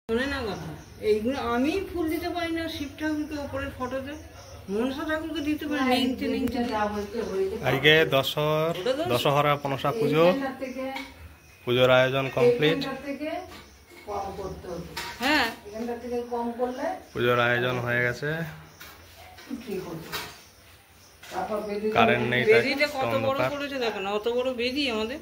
শোনে না কথা, এইগুলো আমি ফুল দিতে পারি না। শিব ঠাকুরকে ওপরের ফটোতে, মনসা ঠাকুরকে দিতে পারি নেংটে নেংটে। আজকে দশহরা মনসা পুজো, পুজোর আয়োজন কমপ্লিট। হ্যাঁ, পুজোর আয়োজন হয়ে গেছে। কারেন্ট নেই, বেদিটা কত বড় করেছে দেখো না, অত বড় বেদি আমাদের।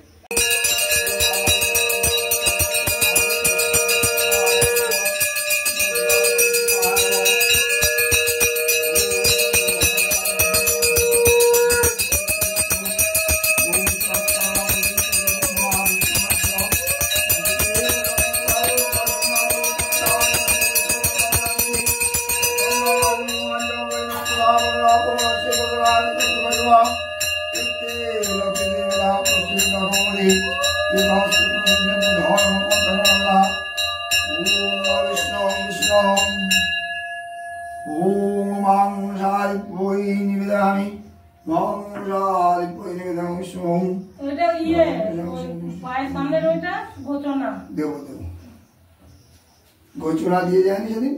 গোচনা দিয়ে যায়নি সেদিন,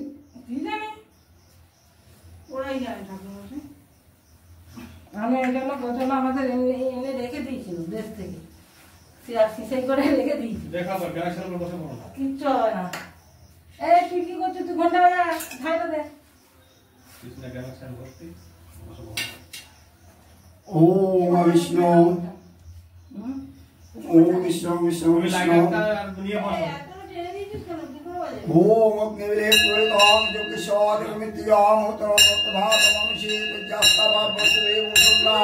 আমি এই জন্য গোচনা আমাদের এনে রেখে দিয়েছিল দেশ থেকে, সিসাই করে রেখে দিয়েছি। কিচ্ছু হবে না। এই তুই কি করছিস? তুই ঘন্টা বাজা খাইটা দে। ওম বিষ্ণু, ওম বিষ্ণু বিষ্ণু বিষ্ণু, ओम अग्निविले पुरतां जोगेश्वरमित्यां तरोतभातमंशे तुज्यास्तावाद वसुदेव शुक्ला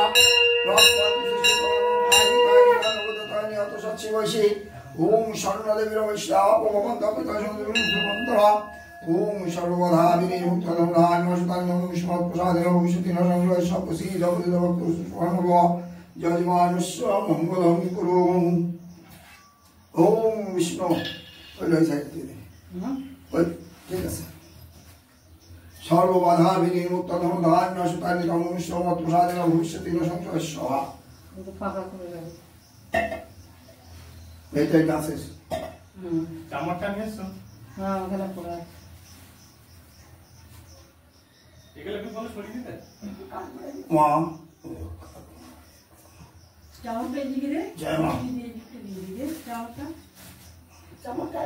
प्राप्तवतिसुतोकायिकायिकानुगततानि अतसत्शिवशे ओम शरणदेवीर वैष्णवपवन्तपितशुन्दरं ओम सर्वधाविनिमुक्तधम्रान्वशतान्यं विष्णुप्रसादेन भविष्यति न संग्रहशपुषी जगदिदभक्तुष्वन्नव यजमानस्य मङ्गलं कुरु। ओम विष्णु ঠিক আছে। সর্ববাধা বিনির্মুক্ত ধর্মধান্য সুতানি তমুষ্যমত প্রসাদেন ভবিষ্যতি ন সংশয় সভা। এইটাই কাছে চামড়টা নিয়েছো? হ্যাঁ, ওখানে পড়ে আছে। এগুলো কি বলে সরিয়ে দিতে? মা চামড়টা এদিকে দে। জয় মা। চামড়টা চামড়টা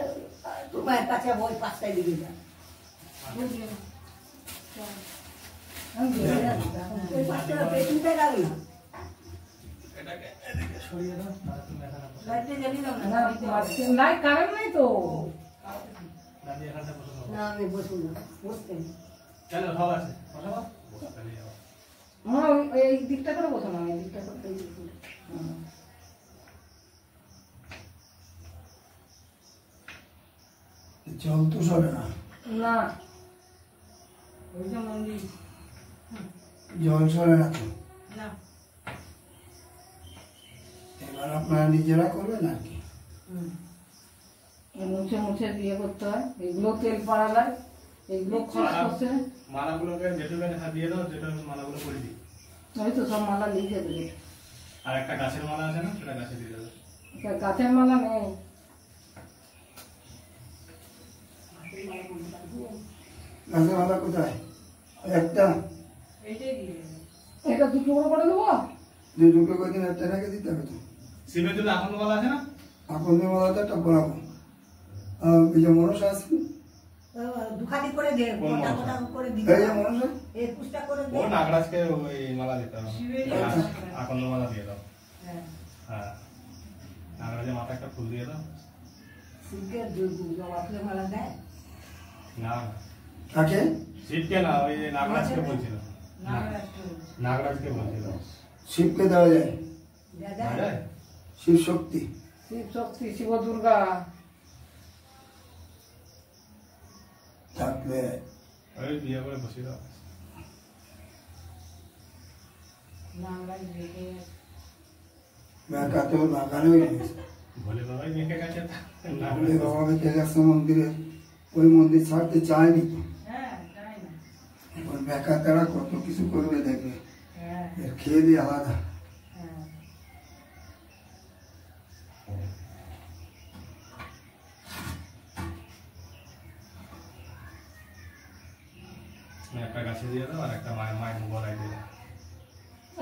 তোমার কাছে বই পাঁচটায় দিকে যা। নাই কারণ নাই তো। না আমি বসবো না, বসতে এই দিকটা করে বসো না, এই দিকটা করে। জল তো সরে না, না জল সরে না তো। না, এবার আপনারা নিজেরা করবেন আর কি। মুছে মুছে দিয়ে করতে হয়। এগুলো তেল পাড়ালায়, এগুলো খসখসে। মালাগুলোকে যেটুকুনি হাত দিয়ে দাও, যেটা মালাগুলো করে দিই। ওই তো সব মালা লিখে দেবে। আর একটা গাছের মালা আছে না, সেটা গাছে দিয়ে দেবে। গাছের মালা নেই। গাছের মালা কোথায়? একটা এটা দুটো করে দেবো। দুই টুকরো করে দিন, একটা রেখে দিতে হবে তো। শিবের জন্য আকন্দ মালা আছে না? আকন্দ মালাটা একটা বরাবর এই যে মনসা আছে, দুখানি করে দে, গোটা গোটা করে দিবি। এই যে মনসা, এই পুষ্টা করে দে। ও নাগরাজকে ওই মালা দিতে হবে, আকন্দ মালা দিয়ে দাও। হ্যাঁ, নাগরাজের মাথা একটা ফুল দিয়ে দাও। শিবকে জবা ফুলের মালা দেয় না, কাকে? শিবকে না, ওই নাগরাজকে বলছিল। নাগরাজকে বলছিল। শিবকে দেওয়া যায়, দেয়। শিব শক্তি। শিব শক্তি, শিব দুর্গা থাকলে ওই বিয়ে করে বসিয়ে দাও। ব্যাকাতে ওর বাগানে হয়ে গেছে। ভোলে বাবাই মেখে গেছে। ভোলে বাবা মেখে গেছে মন্দিরে, ওই মন্দির ছাড়তে চায়নি তো। ওর ব্যাকার দ্বারা কত কিছু করবে দেখবে, এর খেয়ে দিয়ে আলাদা। একটা গাছে দিয়ে দাও আর একটা মায়ের গলায় দিয়ে দাও।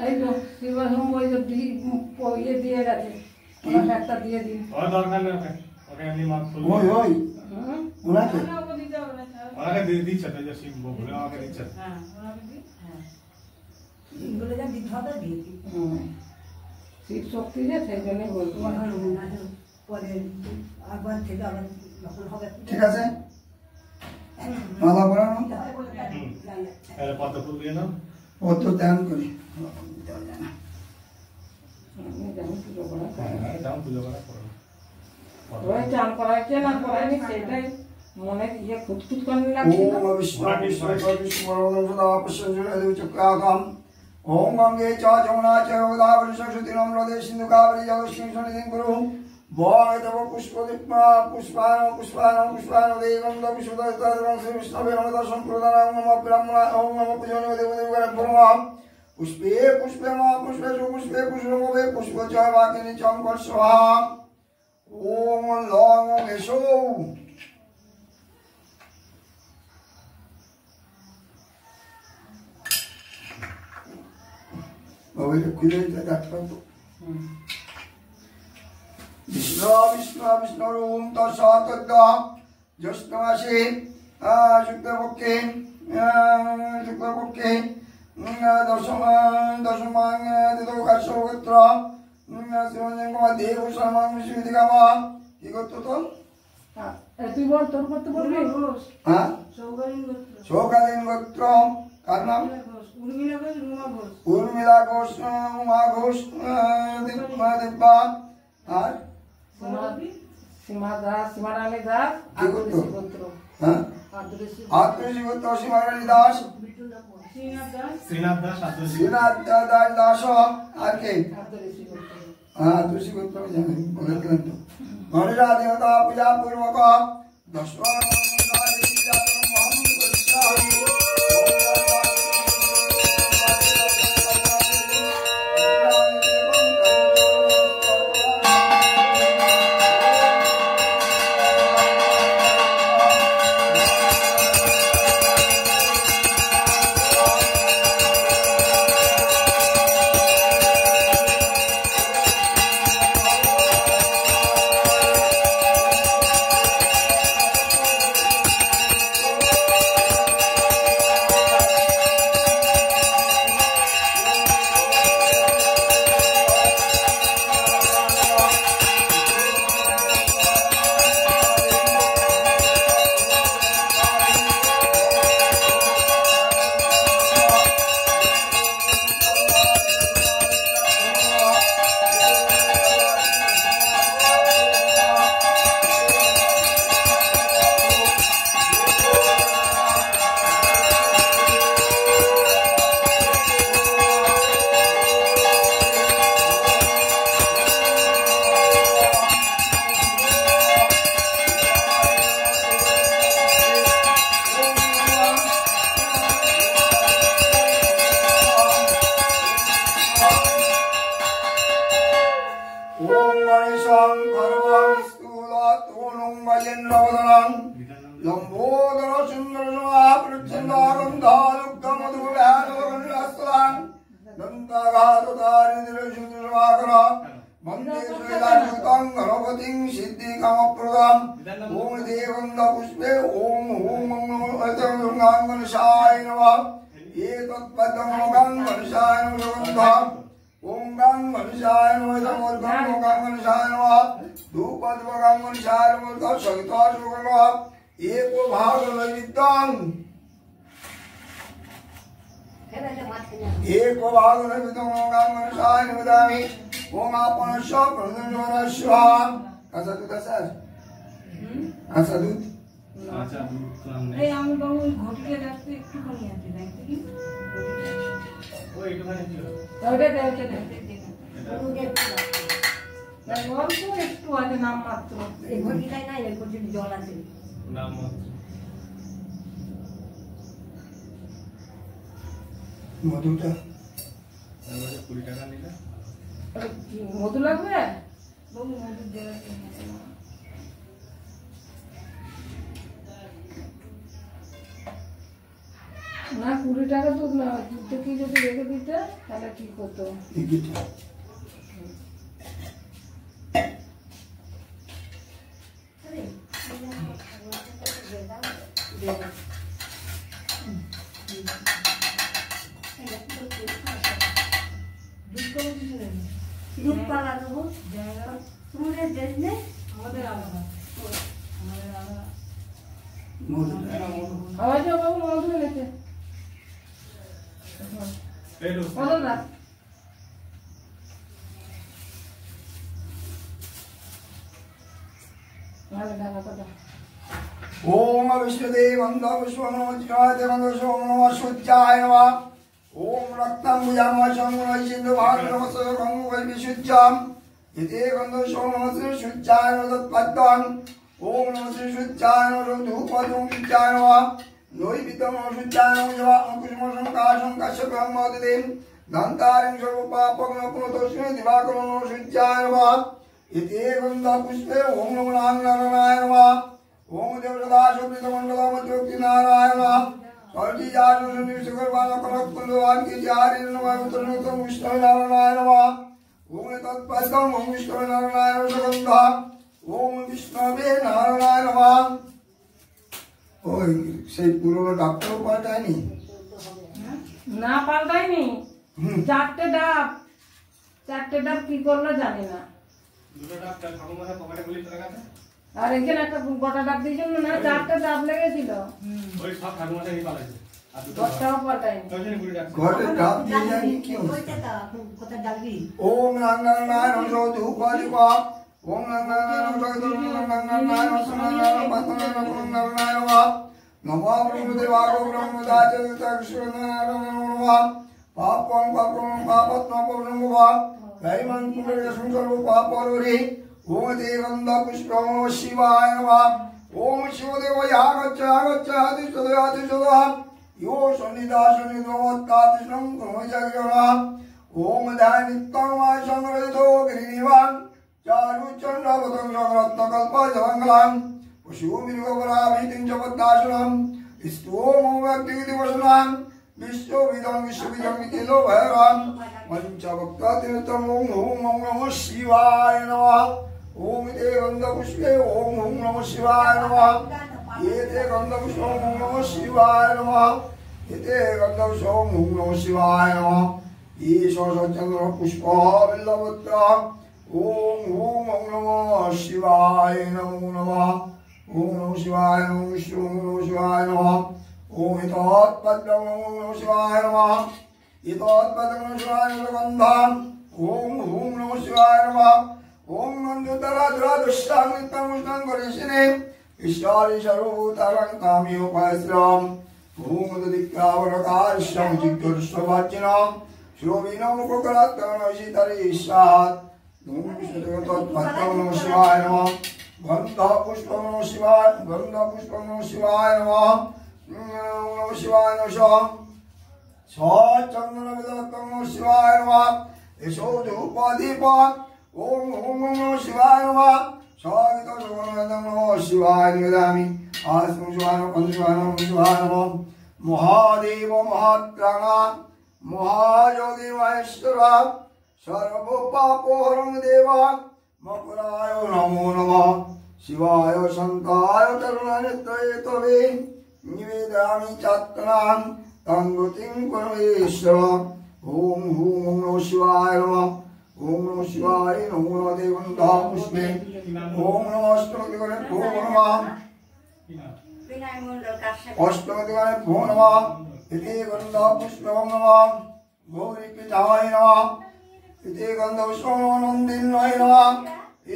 এই তো শিবম ওই যে ইয়ে দিয়ে গেছে, ওনাকে একটা দিয়ে দিন। ওর দরকার নেই, ওকে এমনি মাছ ফুল ওই ওই ওনাকে ওকে দিতে হবে না, ওনাকে দিয়ে দিচ্ছে তো, যে শিব বলে আমাকে দিচ্ছে। হ্যাঁ ওনাকে দিই। এগুলো যা দিতে হবে দিয়ে দিই। শিব শক্তি যে সেই জন্যই বলবো। পরে আবার থেকে আবার যখন হবে ঠিক আছে মালা পরানো তাহলে পদ্ম ফুল দিয়ে দাও। ও তো ধ্যান করি আমি যেমন পুজো করা হ্যাঁ, দাও পুজো করা করো। ওই চান করাইছে না করায়নি সেটাই মনে ইয়ে খুঁতখুত করে লাগছে না। ওম বিষ্ণু বিষ্ণু বিষ্ণু বরদম সদা প্রসন্ন চক্রাকাম ওম গঙ্গে চ যমুনা চ গোদাবরী সরস্বতী নর্মদে সিন্ধু কাবেরী জলস্মিন সন্নিধিং কুরু বয় তব পুষ্পদীপ্মা পুষ্পায়ন পুষ্পায়ন পুষ্পায়ন দেবং পুষ্পদর্শন শ্রী বিষ্ণবে নম দর্শন প্রদান ওম নমঃ ব্রহ্মণা ওম নমঃ পূজন দেবদেবগণ প্রণাম পুষ্পে পুষ্পে মা পুষ্পে সুপুষ্পে পুষ্পমবে পুষ্প চ বাকিনী চঙ্কর স্বাহা ওম লং এসো বাবাইটা খুলে ডাক্তার বিষ্ণু বিষ্ণু বিষ্ণু ওম তৎসৎ জ্যৈষ্ঠ মাসে শুক্লপক্ষে দশমাং কাশ্যপগোত্র দেব শর্মা বিশ্ববিদিকামা কি করতো তো তুই বল তোর করতে বলবি। হ্যাঁ সৌগরিন গোত্র, সৌকালীন গোত্র কার নাম উর্মিলা ঘোষ, রুমা ঘোষ, উর্মিলা ঘোষ উমা ঘোষ দিব্যা আর সীমা দাস, সীমা রানী দাস, কি করতো? আদুরেশী গোত্র। হ্যাঁ আদুরেশী আত্মীয় গোত্র সীমারানী দাস শ্রীনাথ দাস, শ্রীনাথ দাস আদর্শ শ্রীনাথ দাস দাস আর কে আদুরেশী গোত্র। হ্যাঁ তুলসী গোত্র জানি বলে দিলেন তো গণেশা দেবতা পূজা পূর্বক লম্বোদর সুন্দর প্রচন্ড দন্তাঘাতারিন্দ্র সুন্দর বন্দে শ্রীলাং গণপতিং সিদ্ধি কামপ্রদাম ওম দেবন্দ পুষ্পে ওম ওম গণেশায় নমঃ এতৎপদং গণেশায় নমঃ ওম গণেশায় নমঃ গণেশায় নমঃ ধূপদ গণেশায় নমঃ সহিতাস নমঃ এক ভাগ নৈবেদ্যং एक भाग गणेशाय नमः ओम आपनश्च प्रसन्नश्च আচ্ছা দুধ আছে আচ্ছা দুধ আচ্ছা এই আমি বাবু ওই ঘটিকে রাখতে একটু কমে আছে দেখতে কি ওই একটুখানি ছিল ওইটা দে, ওইটা দে। অল্প একটু আছে নাম মাত্র। এই ঘটিটাই নাই, এই ঘটির জল আছে। নাম মধুটা 20 টাকা নিলে ওই কি মধু লাগবে? বাবু মধুর জায়গা কিনে না 20 টাকা তো না, তো কি যদি রেখে দিতে তাহলে কি করতো? টিকিটটা দুধ পালা দেবো তোমাদের দেশ নেই আমাদের আলাদা। মধু আওয়াজ বাবু মধু এনেছে। এই লো মধু না আরে দাদা কথা ओम विष्णुदेवं शुद्धाय नमः ओम रक्तं भुजामशं सिन्धुभागवसं विशुद्धां इति गन्धो सोमस्य शुद्धाय नमः ओम नमः शुद्धाय नमः धूपं शुद्धाय नमः नैवेद्यं शुद्धाय नमः अंकुशं काशं कश्यपं मोददें दन्तारिं सर्वपापं पुनतोष्णे दिवाकरं शुद्धाय नमः इति गन्धो पुष्पे ओम नमो नारायणाय नमः ओम देवदा शुद्ध मंडला मध्योक्ति नारायण कल्टी जानु निष्कर वाला कलक कुलवान की जारी नमः उत्तरतम विष्णु नारायण नमः ओम तत्पदम ओम विष्णु नारायण सुगंधा ओम विष्णुवे नारायण नमः ओए সেই পুরনো ডাক্তার পাল্টায়নি না পাল্টাইনি। 4টে ডাব কি করলো জানি না। দুটো ডাক্তার ঠাকুমার পকেটে গুলি করে গেছে। আর এখানে একটা গোটা ডাব দিয়েছিল না, 4টে ডাব লেগেছিল। ওই সব ঠাকুমার এই পালাইছে আর দুটো দশটাও পাল্টাইনি। ওইখানে গুলি ডাক্তার ঘরে ডাব দিয়ে যায়নি কি ওইটা তা কথা ডালবি ओम नारायण नमः धूपदीपा ओम नारायण नमः नमो ब्रह्मदेवाय ब्रह्मदाय कृष्णनारायण पापं पापं पापत्मं ब्रह्मवा दैवं कुलसंसर्व पापरोधि ओम देवं पुष्पं शिवाय नमः ओम शिवदेव यागच्छ यो सन्निधासन्निधोत्तादिशं गुणजगणा ओम ध्यानित्तमा संग्रहितो गिरिनिवान् चारुचन्द्रवतं संरत्नकल्पजलङ्गलान् पशुमिरुगपराभीतिं च पद्मासनं स्तोमो व्यक्तिविधिवसनान् विश्वविदं विश्वविदं भैरान् पञ्चभक्ततीर्थं ॐ नमः शिवाय नमः ओम ते गन्धपुष्पे ओम नमः शिवाय नमः एते गन्धपुष्पे ओम नमः शिवाय नमः एते गन्धपुष्पे ओम नमः शिवाय नमः ईश्वरचन्द्र पुष्प बिल्लपत्र ओम नमः शिवाय नमो नमः ओम नमः शिवाय नमः विष्णु नमः शिवाय नमः ओम तत्पद्मं नमः शिवाय नमः तत्पद्मं शिवाय गन्धम् ओम नमः शिवाय नमः ओम नंदुतरा दुष्टांगितं मुष्टं करिष्ये ईश्वरी सर्वभूतानां काम्योपाश्रम ओम ददिक्कावरकारश्यं जिज्ञासुवाचिनां श्रोविनं मुकुकरात्तनशितरीशात् ओम विष्णुतत्पद्मं नमः शिवाय नमः गन्धपुष्पं नमः शिवाय नमः नमः शिवाय नमः चन्द्रविदत्तं नमः शिवाय नमः यशो धूपदीपा ओम नमः शिवाय नमः स्वागतं नमः शिवाय निवेदयामि आस्मि शिवाय नमः शिवाय नमः महादेव महात्राणा महायोगी महेश्वरा सर्वपापोहरं देवा मकुराय नमो नमः शिवाय शंकाय करुणानिधये तवे निवेदयामि चात्मनां तंगतिं परमेश्वर ओम नमः शिवाय नमः ओम नमः शिवाय नमो नमः देवंता पुष्पे ओम नमः अष्टमदिगणे भो नमः বিনয় মণ্ডল কাশ্যপ अष्टमदिगणे भो नमः इति गन्धा पुष्पं नमः गौरीपीठाय नमः इति गन्धपुष्पं नन्दिन्याय नमः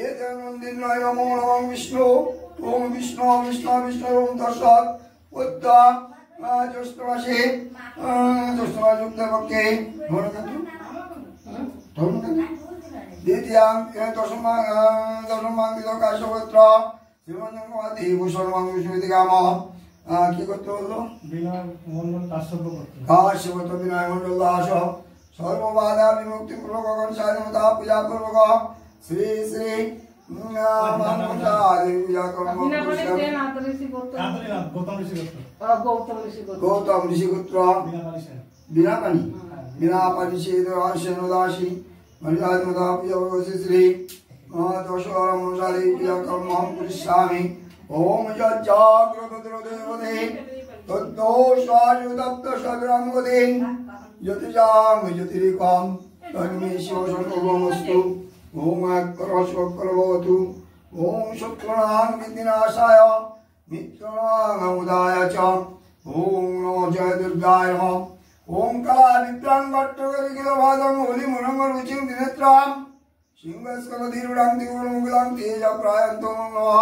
एते नन्दिन्याय नमो नमः विष्णु ओम विष्णु ओम तस्सात् उद्दा ज्येष्ठमासे ज्येष्ठमासुक्तपक्षे द्वितीयां दशमांगित काश्यपत्र श्रीमंजनवादी भूषणवांग विश्वविद्यामः কি করতে হলো বিনা মন্ডল কাশ্যপ করতে কাশ্যপত্র বিনয় মন্ডল দাস সর্ববাধা বিমুক্তি পূর্বক গণ স্বাধীনতা পূজা পূর্বক শ্রী শ্রী गौतम ऋषि पुत्र बिना पानी बिना पानी से दासी श्री पुरुषामी ओम जाग्रते तद्दोषायुक्त सग्राम गदे ज्योतिषाम ज्योतिरिकाम तन्मे शिवशंकरमस्तु ओम अक्करशोक्करभवतु ओम शुक्लां विघ्नाशाय मित्रांगमुदाय च ओम नमो जय दुर्गाय नमः ओम कला विद्रां वट्टगरिगिलवादं होलिमुरंगरुचिं दिनेत्रां सिंहस्कलधीरुडां दिवुरमुगलां तेजप्रायन्तो नमः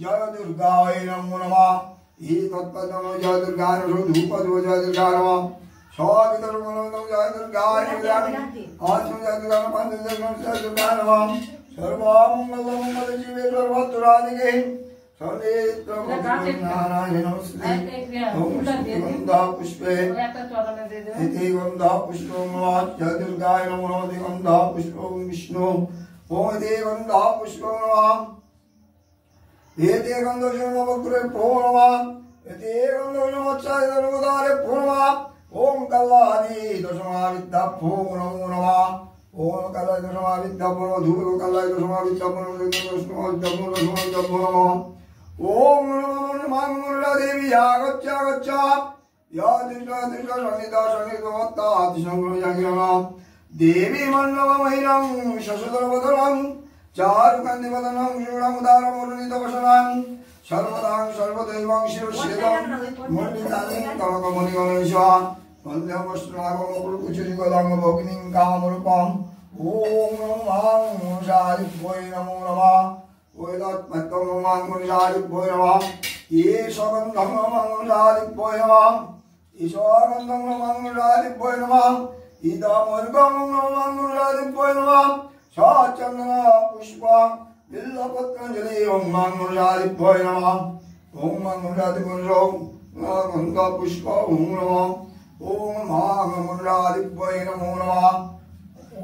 जय दुर्गाय नमो नमः ई तत्पदं जय दुर्गाय नमः धूपदो जय दुर्गाय नमः स्वादितर्मनं जय दुर्गाय नमः आत्म जय दुर्गाय पंचदश जय दुर्गाय नमः सर्वमंगलमंगलजीवे सर्वत्रादिके नारायण नमस्ते ओम गंधा पुष्पे इति गंधा पुष्पं जय दुर्गाय नमो नमः गंधा पुष्पं विष्णु ओम इति गंधा पुष्पं नमः एते गंधोषणवक्रे नमः एते गंधोषणवच्चायदनुदारे नमः ओम कल्लादि दशमाविद्या नमो नमः ओम कल्लादि दशमाविद्या धूप कल्लादि दशमाविद्या नमः ओम नमो देवी आगच्छ आगच्छ या दिशा दिशा सन्निधा सन्निधवत्ता अतिसंग्रह जागिरणा देवी मण्डलम महिरं शशधरवदनं चारुकन्दिवदनं शूरमुदारमुरलितवसनं सर्वदां सर्वदैवं शिवश्रेदं मण्डितानि कनकमणिगणेशा वन्द्यमस्नागमकुलकुचुरिकलं भगिनीं कामरूपम् ओम नमो शारिभ्वै नमो नमः वेदात्मत्वं नमः नमः ईशगन्धं नमः ईशगन्धं नमः इदमर्गं नमः साचन्दन पुष्प बिल्लपत्राञ्जलि ओं नमः ओं गन्धा पुष्प ओं नमः ओं नमो नमः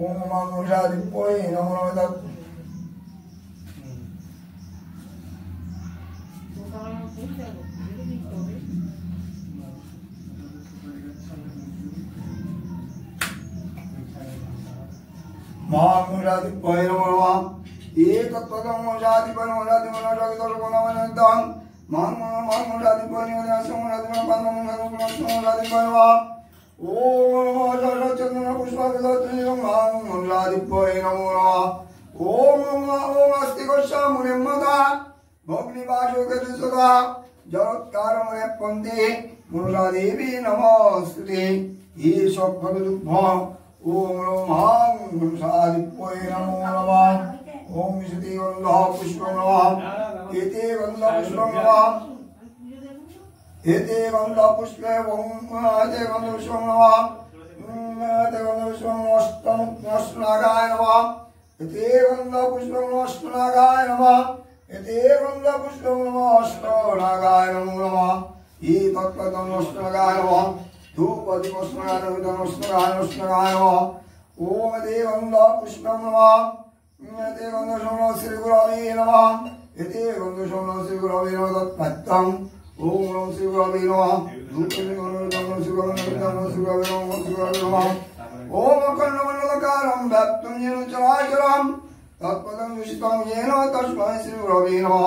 ओं नमो नमः महामुरादिभ्य नमः एकत्वं मुरादिभ्य नमः महामुरादिभ्य नमः ओम चंद्र पुष्पविलोचनं महामुरादिभ्य नमो नमः ओम अस्ति गोशामुनिमदा भग्निवासो गजसदा जगत्कारमणे पंते मुरादेवी नमस्ते ईशो भगदुभ्य ओम नमः सादिभ्य नमो नमः ओम श्री गंधा पुष्पं नमः एते गंधा पुष्पं नमः एते गंधा पुष्पे ओम एते गंधा पुष्पं नमः एते गंधा पुष्पं अष्टनागाय नमः एते गंधा पुष्पं अष्टनागाय नमः एते गंधा पुष्पं अष्टनागाय नमो नमः ई तत्पदं अष्टनागाय नमः धूपदीपस्मराय नमः ओम देवंदा पुष्पं नमः एते गंधोषणो श्री गुरवे नमः एते गंधोषणो श्री गुरवे नमः तत्पदं ओम नमः श्री गुरवे नमः धूपदीपस्मराय श्री गुरवे नमः ओम अखंडमण्डलकारं व्याप्तं येन चराचरं तत्पदं विशितं येन तस्मै श्री गुरवे नमः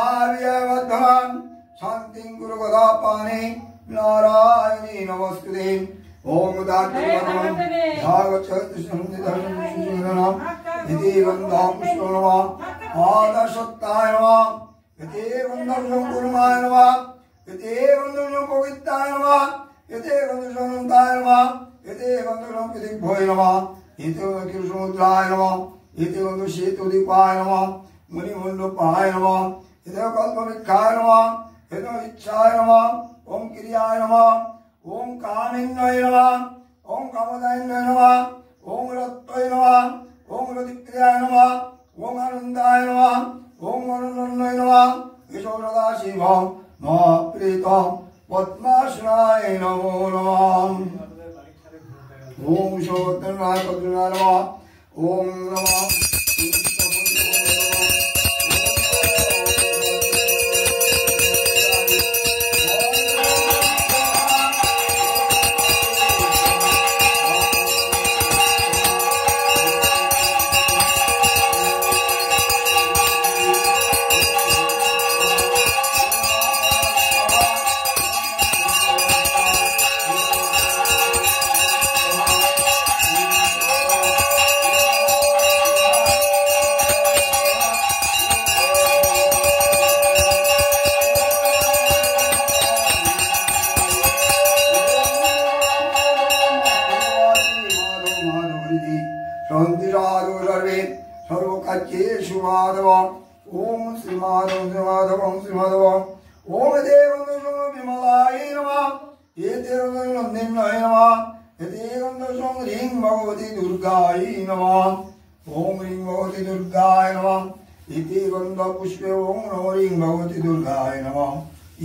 वर्धमान शांतिं कुरु गदापाने नारायणी नमस्ते ओम दात्रिवनम भागवतसंहितानाम इति गन्धा पुष्पनमः आदशत्ताय नमः इति गन्धर्वं कुर्माय नमः इति गन्धर्वं पवित्राय नमः इति गन्धर्वं ताय नमः इति गन्धर्वं पितिभ्योय नमः इति कृष्णमुद्राय नमः इति गन्धर्वसेतुदीपाय नमः मुनिमण्डपाय नमः इति कल्पवृक्षाय नमः इति इच्छाय नमः ओम क्रियाय नमः ओम कामिन्नय नमः ओम कामदायिन्नय नमः ओम रत्तय नमः ओम रतिक्रियाय नमः ओम आनन्दाय नमः ओम आनन्दय नमः ईशो सदाशिवं महाप्रीतं पद्मासनाय नमो नमः ओम शोधनाय पद्मनाय नमः ओम नमः सर्वकार्येषु माधव ओम श्री माधव ओम देवं विमलाय नमः एतेरं निम्नाय नमः एतेरं ह्रीं भगवती दुर्गाय नमः ओम ह्रीं भगवती दुर्गाय नमः इति गन्धपुष्पे ओम नमो ह्रीं भगवती दुर्गाय नमः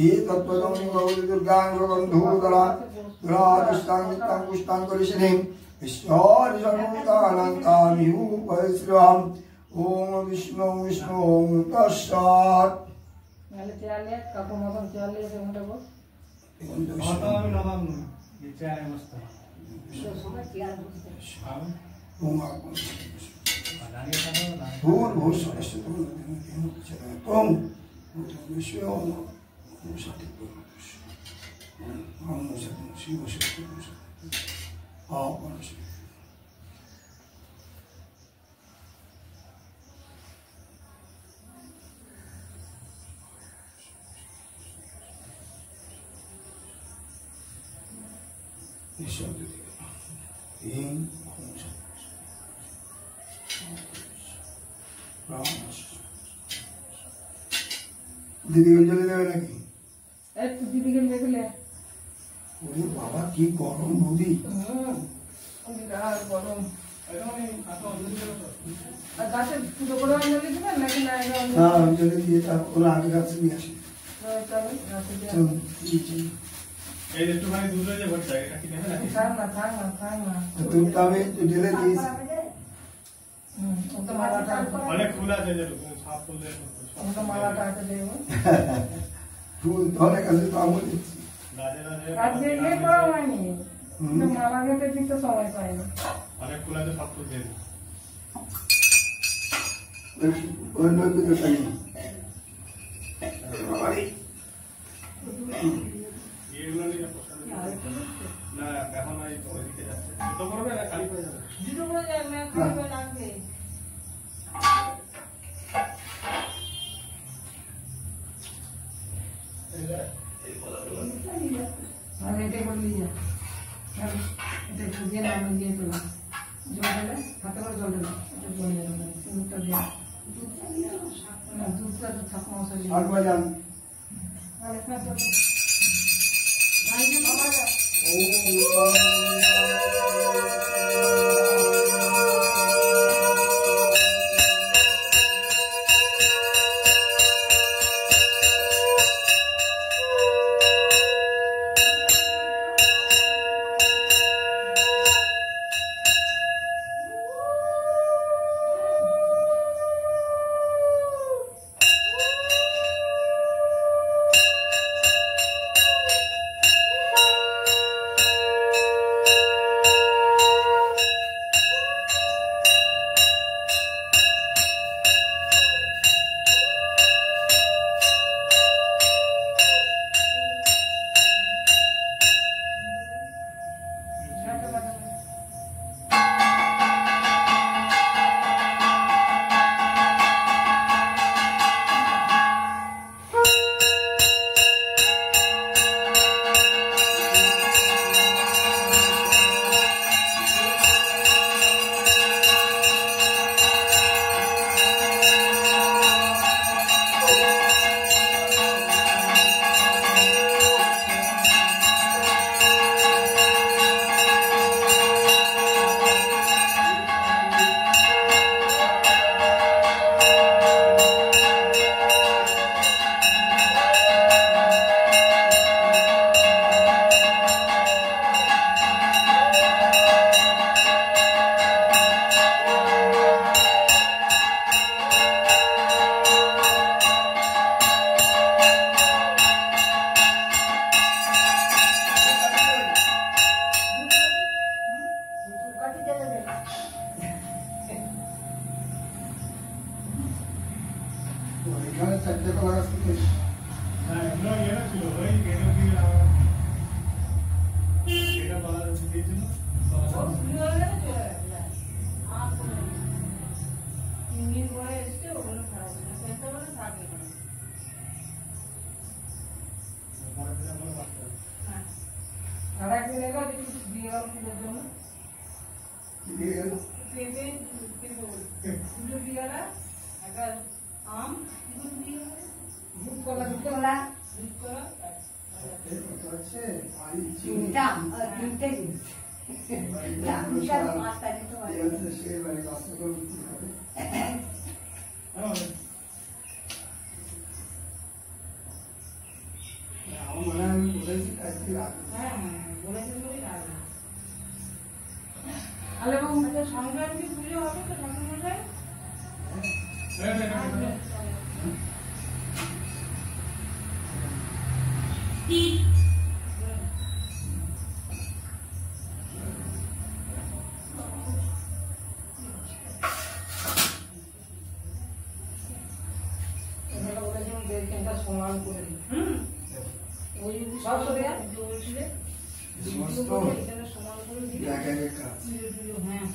एतत्पदं भगवती दुर्गां गन्धूदला दुरादष्टां नित्यां पुष्टां करिष्यति ईश्वरकालंकामिहुपरिश्रम ओम विष्णु विष्णु ओम तस्सात् নালে চেয়ারলে কাকু মতন চেয়ারলে এসে মোটাবো আমি নবাম চেয়ারে মস্ত ओम भूर भूष ओम विष्णु ओम शक्ति ओम शिव शक्ति हाँ दीदी को चले जाए नाकि एक दीदी के देखले ওরে বাবা কি গরম নদী বিরাট গরম আর গাছে পুরো করে আনলে দিবেন নাকি না হ্যাঁ অঞ্জলি দিয়ে তারপর আগে গাছে নিয়ে আসি চলো গাছে দিয়ে এই একটুখানি দুধ যে ভরটা এটা কি নেবে নাকি থাক না তুমি তো আমি ঢেলে দিয়েছি ওটা মালাটা অনেক ফুল আছে যে সাপ ফুল দিয়ে ওটা মালাটা আছে দেবো ফুল ধরে কাছে তো আমি দিচ্ছি আজকে ইয়ে করা হয়নি মালা গেতে দিতে সময় পাইনি অনেক ফুল আছে সব ফুল দিয়ে ওই নয় তো তাই এগুলো নিয়ে না এখন এই ওইদিকে যাচ্ছে তো করবে না খালি করে যাবে দুটো করে যাবে না খালি করে লাগবে अरे इटे कर लीजिए इटे खुदिए नाम दिए तो जो है खाता पर जोड़ देना इटे जोड़ देना दूध तो दिया दूध का तो छक मौसा लिया आठ बजे अरे इतना तो भाई जी मामा का এখানে 4টে কলা গাছ থেকে হ্যাঁ এগুলো ইয়ে ছিল ওই গেটের দিকে এটা বলা দিয়েছিল আর একদিন এলো দিয়ে গেল ফুলের জন্য দিয়ে গেল পেঁপে দুটো দিয়ে গেল একটা আম দুধ কলা আছে আর তিনটা তিনটে জিনিস পাঁচটা দিতে পারে সে মানে রাস্তা করে উঠতে হবে। আমার মনে হয় আমি বলেছি আজকে রাখবো। হ্যাঁ বলেছেন বলেই রাখবে আলে বাবু সংক্রান্তি পুজো হবে তো ঠাকুরমশাই সমান করে দিই ওই যদি সব করে বলছিলে সমস্ত সমান করে দিই জায়গায় কাজ হ্যাঁ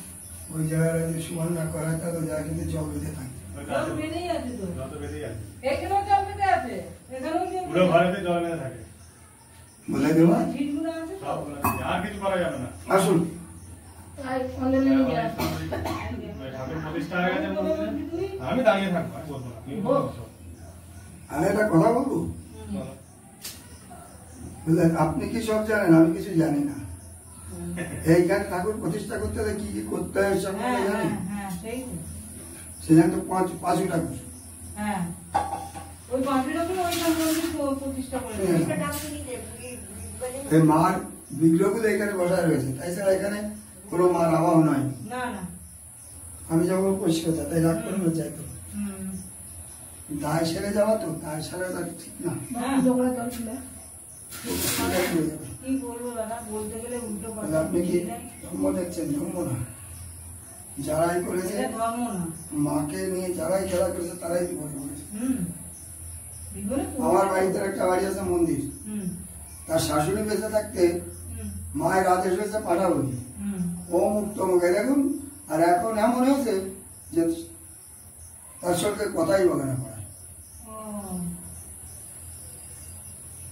ওই জায়গায় যদি সমান না করা হয় তাহলে জায়গা কিন্তু জল বেঁধে থাকে জল বেঁধেই আছে তো যত বেরিয়ে আছে এখানেও জল বেঁধে আছে এখানেও জল পুরো ঘরেতে জল বেঁধে থাকে বলে দেওয়া ছিটগুলো আছে সব আর কিছু করা যাবে না আসুন তাই অনলাইনে নিয়ে আসো ঠাকুর প্রতিষ্ঠা হয়ে গেছে মন্দিরে। আমি দাঁড়িয়ে থাকবো আমি বলবো না তুমি বলছো আমি একটা কথা বলবো বুঝলেন আপনি কি সব জানেন আমি কিছু জানি না এইখানে ঠাকুর প্রতিষ্ঠা করতে হলে কি কি করতে হয় সব হ্যাঁ আমি জানি হ্যাঁ সেই তো সেখানে তো পাঁচই ঠাকুর হ্যাঁ ওই পাঁচটাকে ওই সংক্রান্তি প্রতিষ্ঠা করে হ্যাঁ। একটা ডাক্তার নিতে এই মার বিগ্রহগুলো এখানে বসায় রয়েছে তাই ছাড়া এখানে কোনো মার আবাহ নয় না না আমি যাবো পরিষ্কার তাই রাগ করে চাই তো হুম দায় সেরে যাওয়া তো দায় সেরে ঠিক না হ্যাঁ ওটা হয়ে যাবে। কি বলবো দাদা বলতে গেলে উল্টো তাহলে কথা আপনি কি ধর্ম দেখছেন ধর্ম না যারাই করেছে এটা ধর্ম না মাকে নিয়ে যারাই খেলা করেছে তারাই বিপদে পড়েছে হুম বিপদে পড়ে- আমার বাড়িতে একটা বাড়ি আছে মন্দির হুম তার শাশুড়ি বেঁচে থাকতে হুম মায়ের আদেশ হয়েছে পাঠাবো হুম ও মুক্ত মুখে দেখুন আর এখন এমন হয়েছে যে তার সঙ্গে কথাই বলে না পারে ও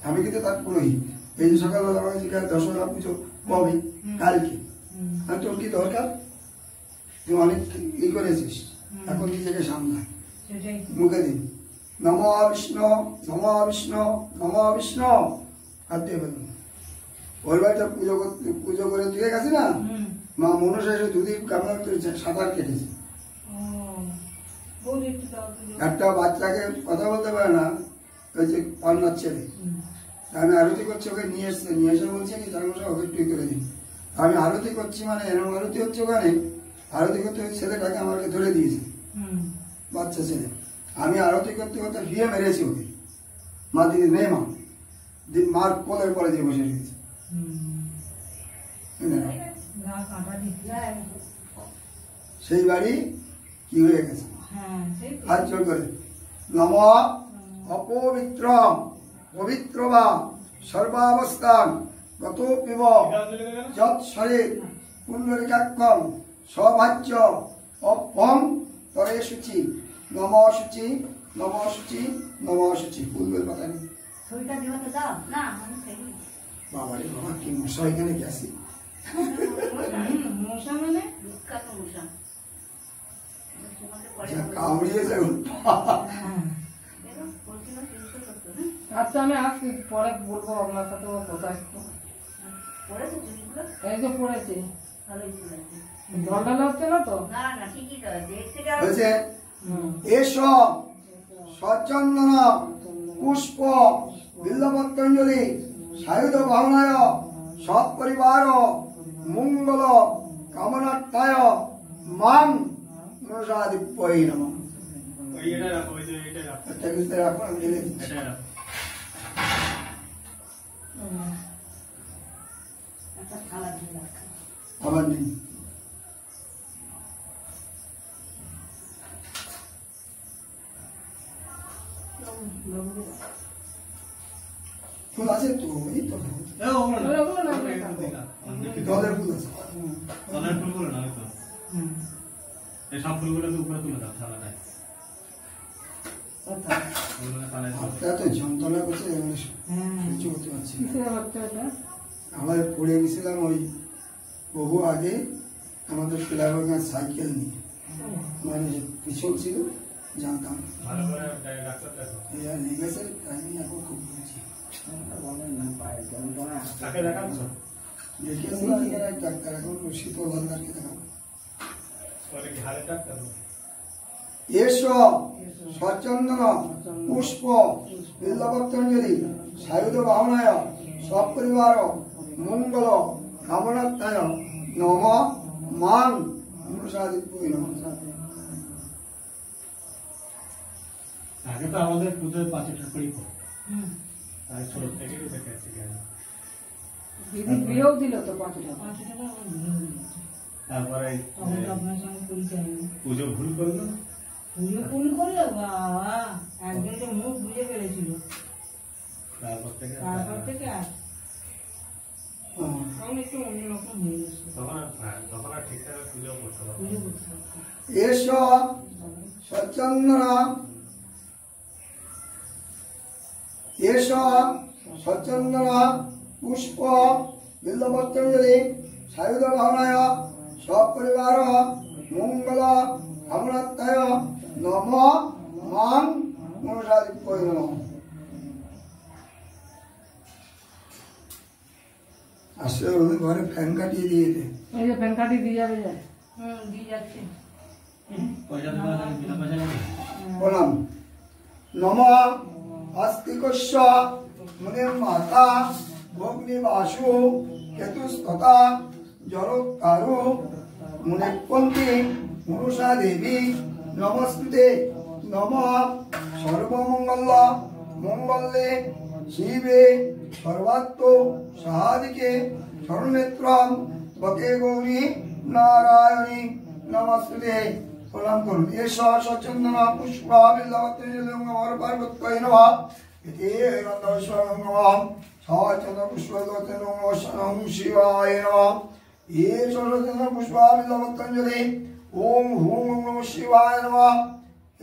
আমি কিন্তু তার পুরোহিত এই যে সকালবেলা আমাকে জিজ্ঞাসা দশহরা পুজো কবে কালকে হুম আর তোর কি দরকার তুই অনেক ই করেছিস এখন নিজেকে সামলা সেটাই মুখে দিন নম বিষ্ণু নম বিষ্ণু নম বিষ্ণু আর দিয়ে বলুন ওই বাড়িটা পুজো করে দিয়ে গেছে না হুম মা মনসা এসে দুদিন কামড় করেছে সাঁতার কেটেছে ও বলি একটু দাও তো দাও। একটা বাচ্চাকে কথা বলতে পারে না ওই যে পান্নার ছেলে হুম আমি আরতি করছি ওকে নিয়ে এসে বলছে কি তার মশা ওকে একটু করে দিন আমি আরতি করছি মানে এরকম আরতি হচ্ছে ওখানে আরতি করতে ওই ছেলেটাকে আমাকে ধরে দিয়েছে হুম বাচ্চা ছেলে আমি আরতি করতে করতে ফিরে মেরেছি ওকে মা দিদি নেই মা মার কোলের পরে দিয়ে বসে রয়েছে হুম গা কাঁটা দিতে সেই বাড়ি কি হয়ে গেছে হ্যাঁ সেই তো। হাত জোর করে নম অপবিত্র পবিত্র বা সর্বাবস্থান গত পিব যৎ শরীর পুণ্ডরিকাক্ষম সভাজ্য অপম তরে শুচি নম শুচি নম শুচি নম শুচি ফুলবের পাতা নেই ছবিটা দিও তো দাও না আমি খাই বাবা রে বাবা কি মশা এখানে গেছে মশা মানে বিখ্যাত মশা তোমাকে পরে যা কামড়িয়েছে হ্যাঁ দেখো বলছিল 370 না আচ্ছা আমি আসছি পরে বলবো আপনার সাথে ওর কথা একটু পড়েছে চুরিগুলো এই যে পড়েছে ভালোই পড়েছে জল ঢালা হচ্ছে না তো না না ঠিকই তো দেখতে বলছে হুম এসব সচন্দন পুষ্প বিল্লপত্রাঞ্জলি সায়ুধ ভাবনায় সৎ পরিবার মঙ্গল কামনার্থায় মাম মনসাদিপ্যই নমঃ ওই এটা রাখো ওই যে এটা রাখো একটা কিছু রাখো আমি ঢেলে দিচ্ছি। এটা রাখো একটা থালা দিয়ে রাখা আবার নেই ফুল আছে তো, এই তো জলের ফুল আছে। জলের ফুলগুলো না তো, এই সব ফুলগুলো তো উপরে তুলে দাও থালাটায়। এত যন্ত্রণা করছে, কিছু করতে পারছি না। আমরা পড়ে গেছিলাম ওই বহু আগে, আমাদের ক্লাবের সাইকেল নিয়ে, মানে পিছল ছিল, জানতাম নিয়ে গেছে, তাই নিয়ে এখন খুব বলছি দেখিয়েছিলাম ডাক্তার, এখন শীতল হালদারকে দেখাবো। এসো সচন্দন পুষ্প বিল্লপত্রাঞ্জলি সায়ুধ বাহনায় সপরিবার মঙ্গল কামনাত্মায় নম মাং মনসাদিত্যৈ নমঃ। আগে তো আমাদের পুজোর 5 ঠাকুরই পড়ে, আর ছোট থেকে দেখে আসছি কেন। দিদি বিয়েও দিল তো 5 টাকা। তারপরে আপনার সঙ্গে পরিচয় নেই। পুজো ভুল করলো, ভুল করলো বাবা, একদিন তো মুখ বুঝে ফেলেছিল, তারপর থেকে আর তখন একটু অন্যরকম হয়ে গেছে। তখন আর ঠিকঠাক পুজো করতে পারবো। পুজো করতে পারতো। এসো সচন্দন এসো সচন্দন পুষ্প বিল্লপত্রাঞ্জলি সায়ুধ বাহনায় সপরিবার মঙ্গল কামনাত্মায় নম মাং মনসাদিত্যৈ নমঃ। আসলে ওদের ঘরে ফ্যান কাটিয়ে দিয়েছে। এই যে প্যান কার্ডই দিয়ে যাবে যায়। দিয়ে যাচ্ছে। পয়সা দেওয়া যায়, বিনা পয়সা নেবে। প্রণাম। নম আস্তিকস্য মুনির মাতা ভগ্নিবাসু কেতুস্ততা জরকারু মুনিপন্থী মনুষা দেবী নমস্তুতে। নম সর্বমঙ্গল মঙ্গলে শিবে সর্বাত্ম সাহাদিকে শরণেত্রম বকে গৌরী নারায়ণী নমস্তুতে। প্রণাম করুন। এস সচন্দন পুষ্প বিল্লপত্রাঞ্জলি নমঃ পার্বত্যৈ নমঃ। ইতি গন্ধর্বং নমঃ সচন্দন পুষ্প নমঃ শিবায় নমঃ। এস সচন্দন পুষ্প বিল্লপত্রাঞ্জলি ওম হুম নমঃ শিবায় নমঃ।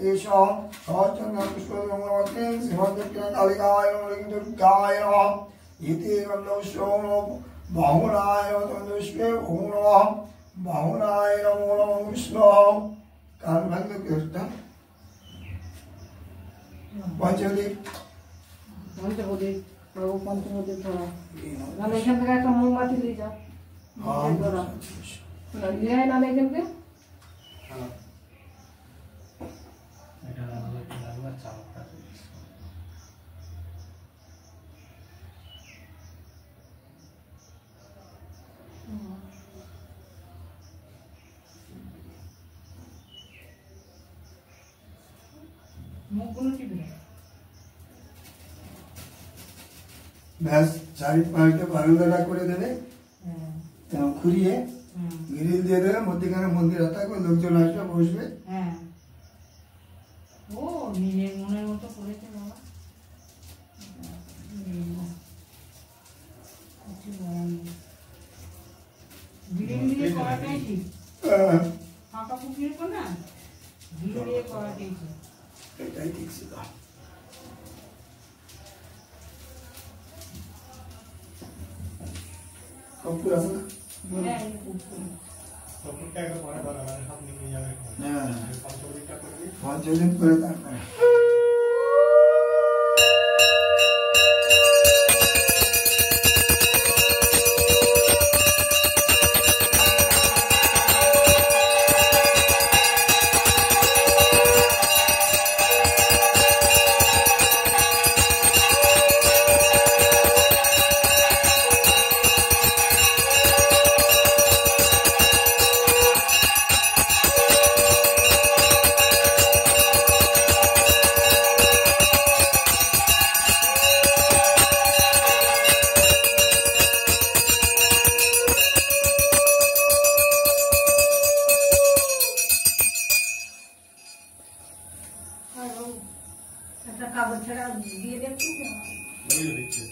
এস সচন্দন পুষ্প নমঃ কালিকায় নমঃ দুর্গায় নমঃ। ইতি গন্ধর্বং বাহুনায় তন্দুষ্পে ওম নমঃ বাহুনায় নমো নমঃ বিষ্ণু। কান ভাঙলে একটা পঞ্চদীপ পঞ্চপদী প্রভু পঞ্চপদী ধরা। নাহলে এখান থেকে একটা মোমবাতি দিয়ে যাও। দিয়ে আয় নাহলে এখান থেকে। এটা লাগবে চালটা। মুখগুলো টিপে দাও। ব্যাস চারিপাশে বারান্দাটা করে দেবে, ঘুরিয়ে গ্রিল দিয়ে দেবে, মধ্যেখানে মন্দির থাকবে, লোকজন আসবে বসবে। হ্যাঁ, ও নিজের মনের মতো করেছে বাবা। কিছু বলার নেই। গ্রিল দিয়ে করাটাই ঠিক। ফাঁকা পুকুরের পর না গ্রিল দিয়ে করাটাই ঠিক। এটাই ঠিক ছিল। কপুর আছে না? হ্যাঁ, এই পুকুর। কপুরটা একটু পরে করা হবে, সব নিয়ে যাবে। হ্যাঁ, পঞ্চমদিকটা করে দিই। 5 দিন পরে তারপরে একটা কাগজ ছাড়া দিয়ে দেখছি ওই যে দিচ্ছে।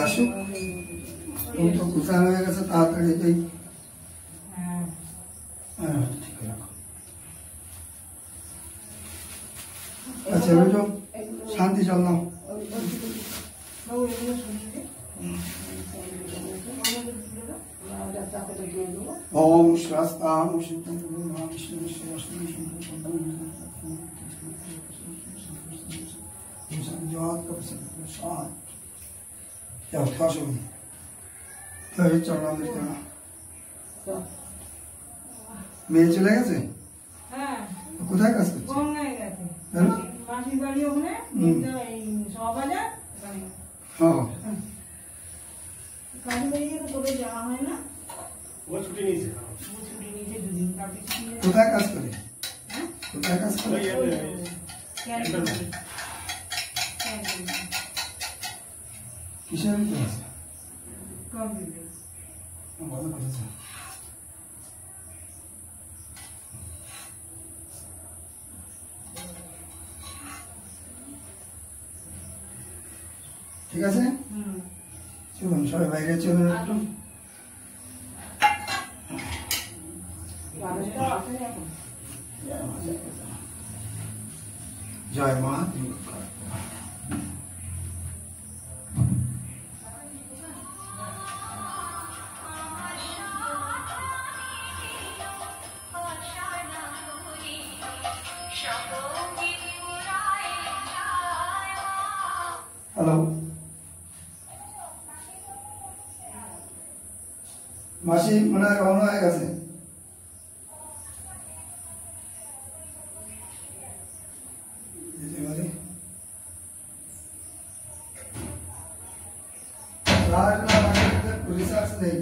আসুক তুমি তো কোথায় হয়ে গেছে তাড়াতাড়ি যাই ঠিক আছে আচ্ছা বেটো শান্তি চললাম ওম শাস্তাম মেয়ে চলে গেছে হ্যাঁ কোথায় কাজ করছে গঙ্গায় গেছে মাসির বাড়ি ওখানে সবাজার হ্যাঁ কাজে বেরিয়ে তো তোদের যাওয়া হয় না ও ছুটি নিয়েছে। ছুটি নিয়েছে দুদিন তারপরে ছুটি নিয়ে কোথায় কাজ করে কোথায় কাজ করে কিসের ভিতরে আছে কম্পিউটার ভালো করেছে ঠিক আছে চলুন সবাই বাইরে চলুন একটু জয় মা হ্যালো মাসি মনে হয় রওনা হয়ে গেছে রিসার্চ নেই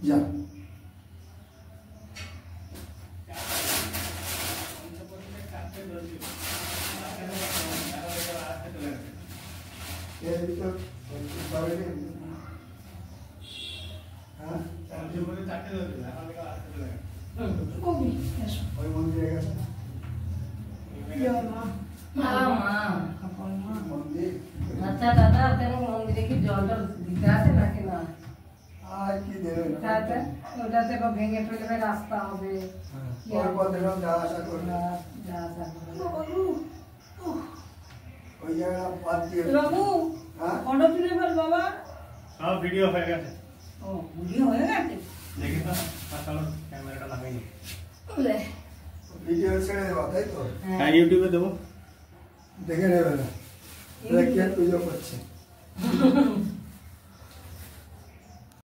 যা এর ভিতর হ্যাঁ কবি এসো ওই মন্দিরে গেছে মা মন্দির আচ্ছা দাদা আপনার মন্দিরে কি জলটা দিতে আছে নাকি না? আর কি দেবে না তাতে ওটাতে ভেঙে ফেলবে, রাস্তা হবে, ওর পথে সব যা আশা করবে যা যা ওই জায়গা বাদ দিয়ে বাবু হ্যাঁ ফটো তুলে ফেল বাবা। সব ভিডিও হয়ে গেছে, ও ভিডিও হয়ে গেছে, দেখি তো চলো ক্যামেরাটা লাগাই নি। ভিডিও ছেড়ে দেওয়া তাই তো হ্যাঁ ইউটিউবে দেবো। দেখে নেবে না দেখে পুজো করছে